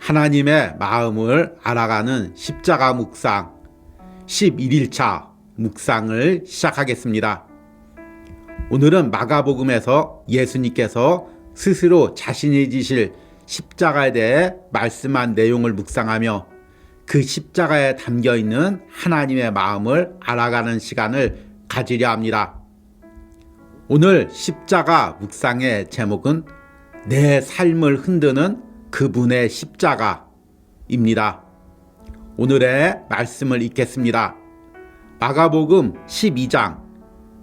하나님의 마음을 알아가는 십자가 묵상 11일차 묵상을 시작하겠습니다. 오늘은 마가복음에서 예수님께서 스스로 자신이 지실 십자가에 대해 말씀한 내용을 묵상하며 그 십자가에 담겨있는 하나님의 마음을 알아가는 시간을 가지려 합니다. 오늘 십자가 묵상의 제목은 내 삶을 흔드는 그분의 십자가입니다. 오늘의 말씀을 읽겠습니다. 마가복음 12장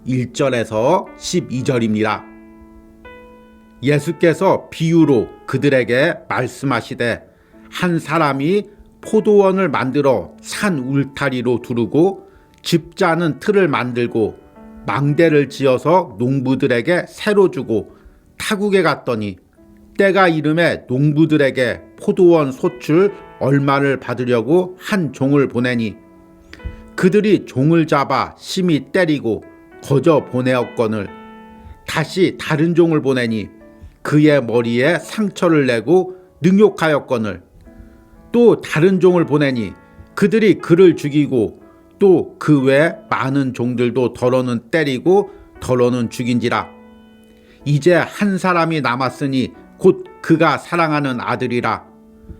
1절에서 12절입니다. 예수께서 비유로 그들에게 말씀하시되 한 사람이 포도원을 만들어 산 울타리로 두르고 집 짜는 틀을 만들고 망대를 지어서 농부들에게 새로 주고 타국에 갔더니 때가 이름에 농부들에게 포도원 소출 얼마를 받으려고 한 종을 보내니 그들이 종을 잡아 심히 때리고 거저 보내었거늘 다시 다른 종을 보내니 그의 머리에 상처를 내고 능욕하였거늘 또 다른 종을 보내니 그들이 그를 죽이고 또 그 외 많은 종들도 더러는 때리고 더러는 죽인지라. 이제 한 사람이 남았으니 곧 그가 사랑하는 아들이라.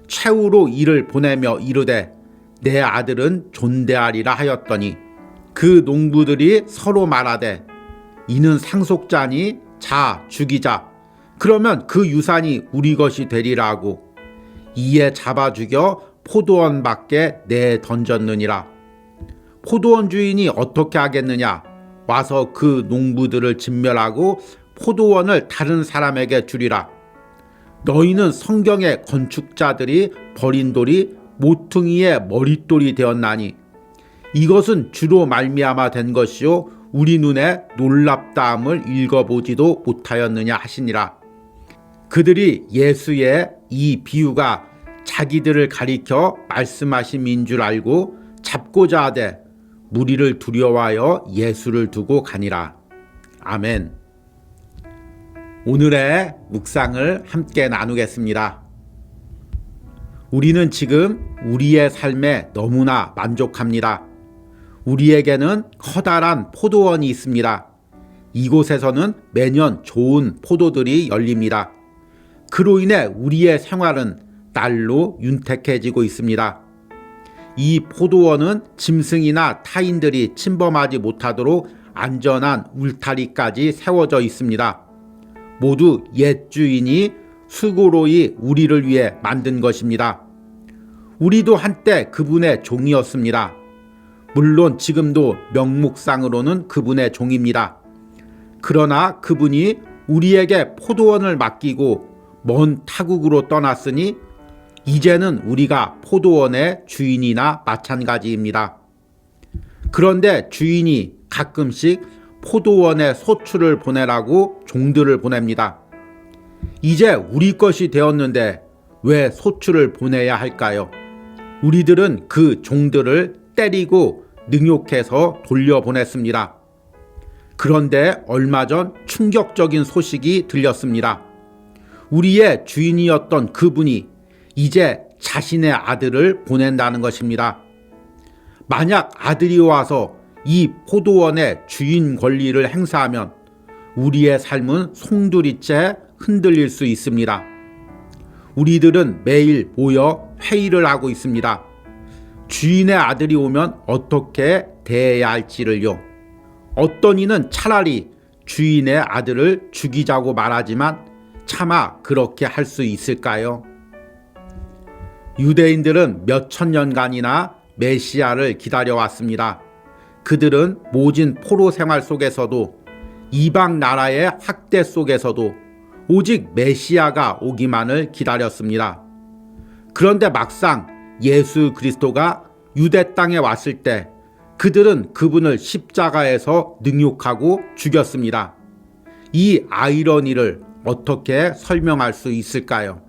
최후로 이를 보내며 이르되 내 아들은 존대하리라 하였더니 그 농부들이 서로 말하되 이는 상속자니 자 죽이자. 그러면 그 유산이 우리 것이 되리라 하고 이에 잡아 죽여 포도원 밖에 내 던졌느니라. 포도원 주인이 어떻게 하겠느냐? 와서 그 농부들을 진멸하고 포도원을 다른 사람에게 주리라. 너희는 성경의 건축자들이 버린 돌이 모퉁이의 머릿돌이 되었나니 이것은 주로 말미암아 된 것이요 우리 눈에 놀랍다함을 읽어보지도 못하였느냐 하시니라. 그들이 예수의 이 비유가 자기들을 가리켜 말씀하심인 줄 알고 잡고자 하되 무리를 두려워하여 예수를 두고 가니라. 아멘. 오늘의 묵상을 함께 나누겠습니다. 우리는 지금 우리의 삶에 너무나 만족합니다. 우리에게는 커다란 포도원이 있습니다. 이곳에서는 매년 좋은 포도들이 열립니다. 그로 인해 우리의 생활은 날로 윤택해지고 있습니다. 이 포도원은 짐승이나 타인들이 침범하지 못하도록 안전한 울타리까지 세워져 있습니다. 모두 옛 주인이 수고로이 우리를 위해 만든 것입니다. 우리도 한때 그분의 종이었습니다. 물론 지금도 명목상으로는 그분의 종입니다. 그러나 그분이 우리에게 포도원을 맡기고 먼 타국으로 떠났으니 이제는 우리가 포도원의 주인이나 마찬가지입니다. 그런데 주인이 가끔씩 포도원에 소출을 보내라고 종들을 보냅니다. 이제 우리 것이 되었는데 왜 소출을 보내야 할까요? 우리들은 그 종들을 때리고 능욕해서 돌려보냈습니다. 그런데 얼마 전 충격적인 소식이 들렸습니다. 우리의 주인이었던 그분이 이제 자신의 아들을 보낸다는 것입니다. 만약 아들이 와서 이 포도원의 주인 권리를 행사하면 우리의 삶은 송두리째 흔들릴 수 있습니다. 우리들은 매일 모여 회의를 하고 있습니다. 주인의 아들이 오면 어떻게 대해야 할지를요. 어떤 이는 차라리 주인의 아들을 죽이자고 말하지만 차마 그렇게 할 수 있을까요? 유대인들은 몇천 년간이나 메시아를 기다려왔습니다. 그들은 모진 포로 생활 속에서도 이방 나라의 학대 속에서도 오직 메시아가 오기만을 기다렸습니다. 그런데 막상 예수 그리스도가 유대 땅에 왔을 때 그들은 그분을 십자가에서 능욕하고 죽였습니다. 이 아이러니를 어떻게 설명할 수 있을까요?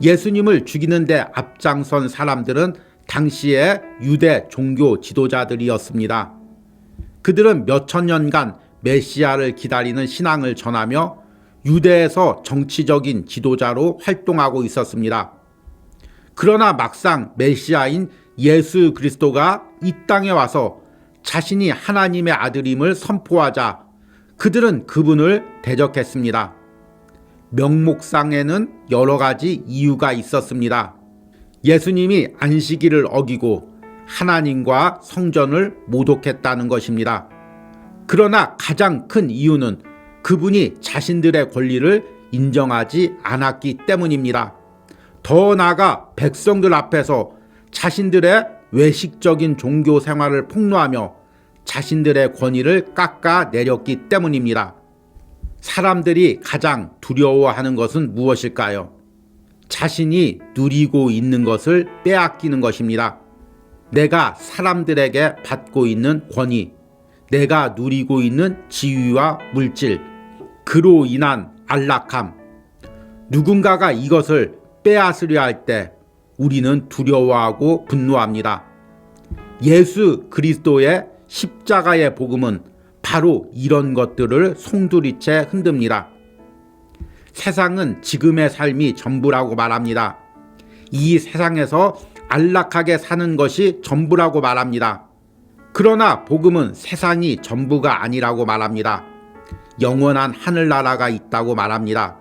예수님을 죽이는데 앞장선 사람들은 당시의 유대 종교 지도자들이었습니다. 그들은 몇천 년간 메시아를 기다리는 신앙을 전하며 유대에서 정치적인 지도자로 활동하고 있었습니다. 그러나 막상 메시아인 예수 그리스도가 이 땅에 와서 자신이 하나님의 아들임을 선포하자 그들은 그분을 대적했습니다. 명목상에는 여러 가지 이유가 있었습니다. 예수님이 안식일을 어기고 하나님과 성전을 모독했다는 것입니다. 그러나 가장 큰 이유는 그분이 자신들의 권리를 인정하지 않았기 때문입니다. 더 나아가 백성들 앞에서 자신들의 외식적인 종교 생활을 폭로하며 자신들의 권위를 깎아내렸기 때문입니다. 사람들이 가장 두려워하는 것은 무엇일까요? 자신이 누리고 있는 것을 빼앗기는 것입니다. 내가 사람들에게 받고 있는 권위, 내가 누리고 있는 지위와 물질, 그로 인한 안락함, 누군가가 이것을 빼앗으려 할 때 우리는 두려워하고 분노합니다. 예수 그리스도의 십자가의 복음은 바로 이런 것들을 송두리째 흔듭니다. 세상은 지금의 삶이 전부라고 말합니다. 이 세상에서 안락하게 사는 것이 전부라고 말합니다. 그러나 복음은 세상이 전부가 아니라고 말합니다. 영원한 하늘나라가 있다고 말합니다.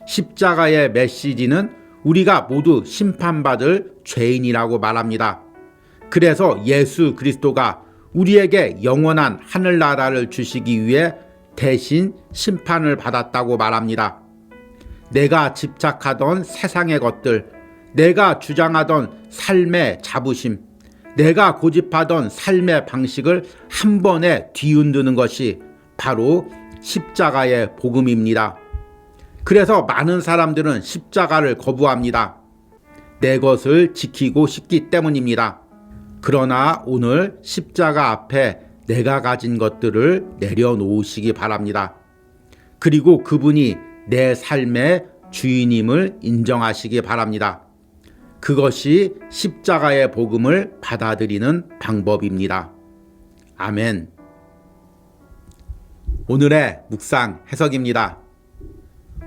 십자가의 메시지는 우리가 모두 심판받을 죄인이라고 말합니다. 그래서 예수 그리스도가 우리에게 영원한 하늘나라를 주시기 위해 대신 심판을 받았다고 말합니다. 내가 집착하던 세상의 것들, 내가 주장하던 삶의 자부심, 내가 고집하던 삶의 방식을 한 번에 뒤흔드는 것이 바로 십자가의 복음입니다. 그래서 많은 사람들은 십자가를 거부합니다. 내 것을 지키고 싶기 때문입니다. 그러나 오늘 십자가 앞에 내가 가진 것들을 내려놓으시기 바랍니다. 그리고 그분이 내 삶의 주인임을 인정하시기 바랍니다. 그것이 십자가의 복음을 받아들이는 방법입니다. 아멘. 오늘의 묵상 해석입니다.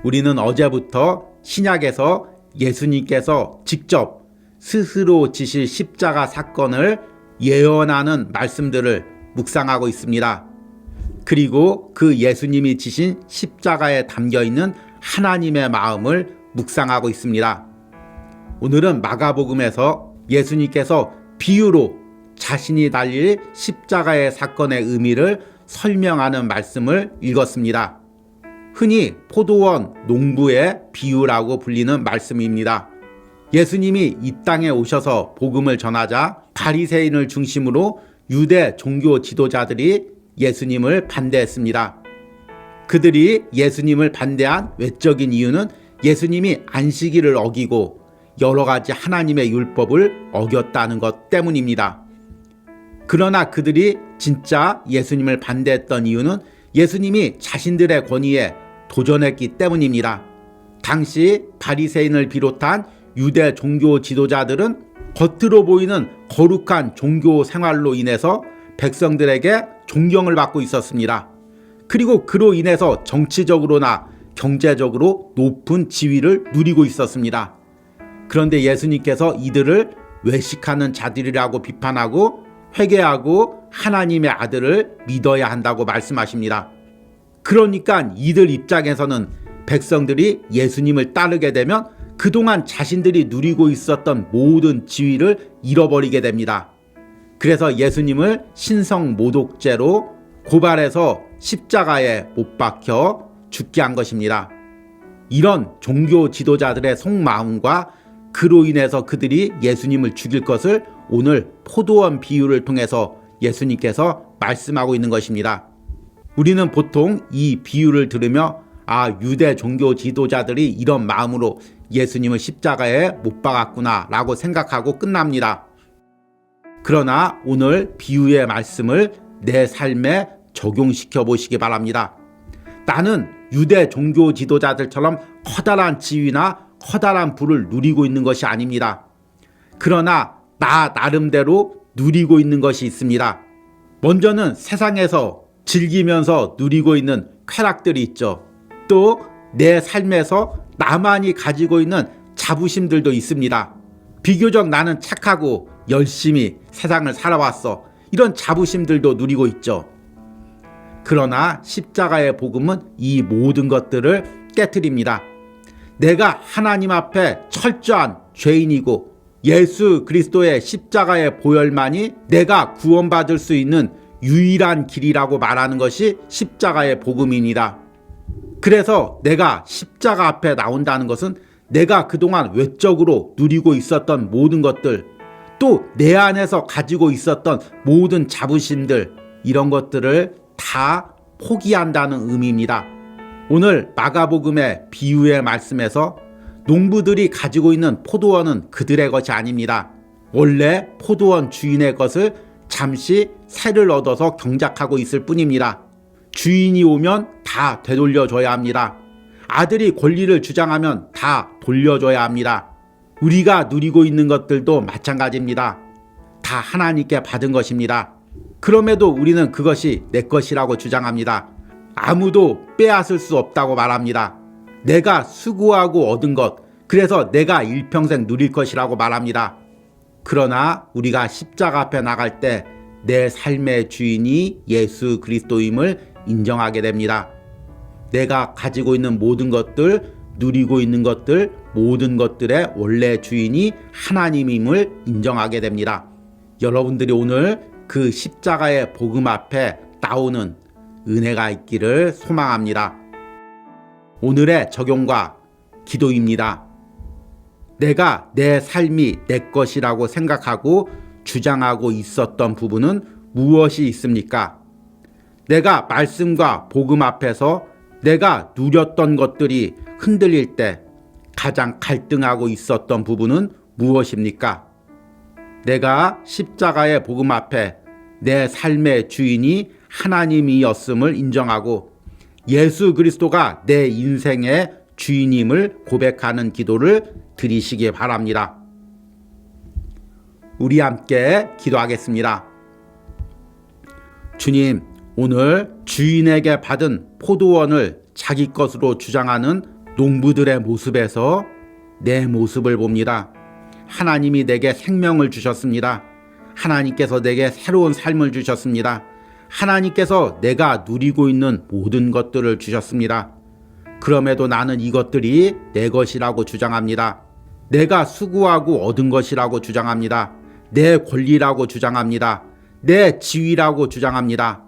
우리는 어제부터 신약에서 예수님께서 직접 스스로 지실 십자가 사건을 예언하는 말씀들을 묵상하고 있습니다. 그리고 그 예수님이 지신 십자가에 담겨있는 하나님의 마음을 묵상하고 있습니다. 오늘은 마가복음에서 예수님께서 비유로 자신이 달릴 십자가의 사건의 의미를 설명하는 말씀을 읽었습니다. 흔히 포도원 농부의 비유라고 불리는 말씀입니다. 예수님이 이 땅에 오셔서 복음을 전하자 바리새인을 중심으로 유대 종교 지도자들이 예수님을 반대했습니다. 그들이 예수님을 반대한 외적인 이유는 예수님이 안식일을 어기고 여러 가지 하나님의 율법을 어겼다는 것 때문입니다. 그러나 그들이 진짜 예수님을 반대했던 이유는 예수님이 자신들의 권위에 도전했기 때문입니다. 당시 바리새인을 비롯한 유대 종교 지도자들은 겉으로 보이는 거룩한 종교 생활로 인해서 백성들에게 존경을 받고 있었습니다. 그리고 그로 인해서 정치적으로나 경제적으로 높은 지위를 누리고 있었습니다. 그런데 예수님께서 이들을 외식하는 자들이라고 비판하고 회개하고 하나님의 아들을 믿어야 한다고 말씀하십니다. 그러니까 이들 입장에서는 백성들이 예수님을 따르게 되면 그동안 자신들이 누리고 있었던 모든 지위를 잃어버리게 됩니다. 그래서 예수님을 신성모독죄로 고발해서 십자가에 못 박혀 죽게 한 것입니다. 이런 종교 지도자들의 속마음과 그로 인해서 그들이 예수님을 죽일 것을 오늘 포도원 비유를 통해서 예수님께서 말씀하고 있는 것입니다. 우리는 보통 이 비유를 들으며 유대 종교 지도자들이 이런 마음으로 예수님을 십자가에 못 박았구나 라고 생각하고 끝납니다. 그러나 오늘 비유의 말씀을 내 삶에 적용시켜 보시기 바랍니다. 나는 유대 종교 지도자들처럼 커다란 지위나 커다란 부를 누리고 있는 것이 아닙니다. 그러나 나 나름대로 누리고 있는 것이 있습니다. 먼저는 세상에서 즐기면서 누리고 있는 쾌락들이 있죠. 또 내 삶에서 나만이 가지고 있는 자부심들도 있습니다. 비교적 나는 착하고 열심히 세상을 살아왔어. 이런 자부심들도 누리고 있죠. 그러나 십자가의 복음은 이 모든 것들을 깨트립니다. 내가 하나님 앞에 철저한 죄인이고 예수 그리스도의 십자가의 보혈만이 내가 구원받을 수 있는 유일한 길이라고 말하는 것이 십자가의 복음입니다. 그래서 내가 십자가 앞에 나온다는 것은 내가 그동안 외적으로 누리고 있었던 모든 것들, 또 내 안에서 가지고 있었던 모든 자부심들, 이런 것들을 다 포기한다는 의미입니다. 오늘 마가복음의 비유의 말씀에서 농부들이 가지고 있는 포도원은 그들의 것이 아닙니다. 원래 포도원 주인의 것을 잠시 새를 얻어서 경작하고 있을 뿐입니다. 주인이 오면 다 되돌려줘야 합니다. 아들이 권리를 주장하면 다 돌려줘야 합니다. 우리가 누리고 있는 것들도 마찬가지입니다. 다 하나님께 받은 것입니다. 그럼에도 우리는 그것이 내 것이라고 주장합니다. 아무도 빼앗을 수 없다고 말합니다. 내가 수고하고 얻은 것, 그래서 내가 일평생 누릴 것이라고 말합니다. 그러나 우리가 십자가 앞에 나갈 때 내 삶의 주인이 예수 그리스도임을 인정하게 됩니다. 내가 가지고 있는 모든 것들, 누리고 있는 것들, 모든 것들의 원래 주인이 하나님임을 인정하게 됩니다. 여러분들이 오늘 그 십자가의 복음 앞에 나오는 은혜가 있기를 소망합니다. 오늘의 적용과 기도입니다. 내가 내 삶이 내 것이라고 생각하고 주장하고 있었던 부분은 무엇이 있습니까? 내가 말씀과 복음 앞에서 내가 누렸던 것들이 흔들릴 때 가장 갈등하고 있었던 부분은 무엇입니까? 내가 십자가의 복음 앞에 내 삶의 주인이 하나님이었음을 인정하고 예수 그리스도가 내 인생의 주인임을 고백하는 기도를 드리시기 바랍니다. 우리 함께 기도하겠습니다. 주님, 오늘 주인에게 받은 포도원을 자기 것으로 주장하는 농부들의 모습에서 내 모습을 봅니다. 하나님이 내게 생명을 주셨습니다. 하나님께서 내게 새로운 삶을 주셨습니다. 하나님께서 내가 누리고 있는 모든 것들을 주셨습니다. 그럼에도 나는 이것들이 내 것이라고 주장합니다. 내가 수고하고 얻은 것이라고 주장합니다. 내 권리라고 주장합니다. 내 지위라고 주장합니다.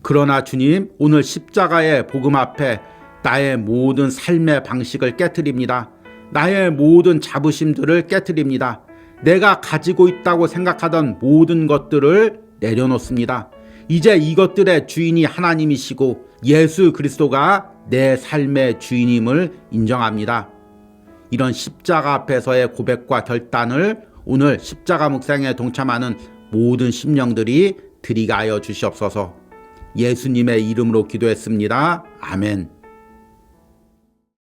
그러나 주님, 오늘 십자가의 복음 앞에 나의 모든 삶의 방식을 깨트립니다. 나의 모든 자부심들을 깨트립니다. 내가 가지고 있다고 생각하던 모든 것들을 내려놓습니다. 이제 이것들의 주인이 하나님이시고 예수 그리스도가 내 삶의 주인임을 인정합니다. 이런 십자가 앞에서의 고백과 결단을 오늘 십자가 묵상에 동참하는 모든 심령들이 드리게 하여 주시옵소서. 예수님의 이름으로 기도했습니다. 아멘.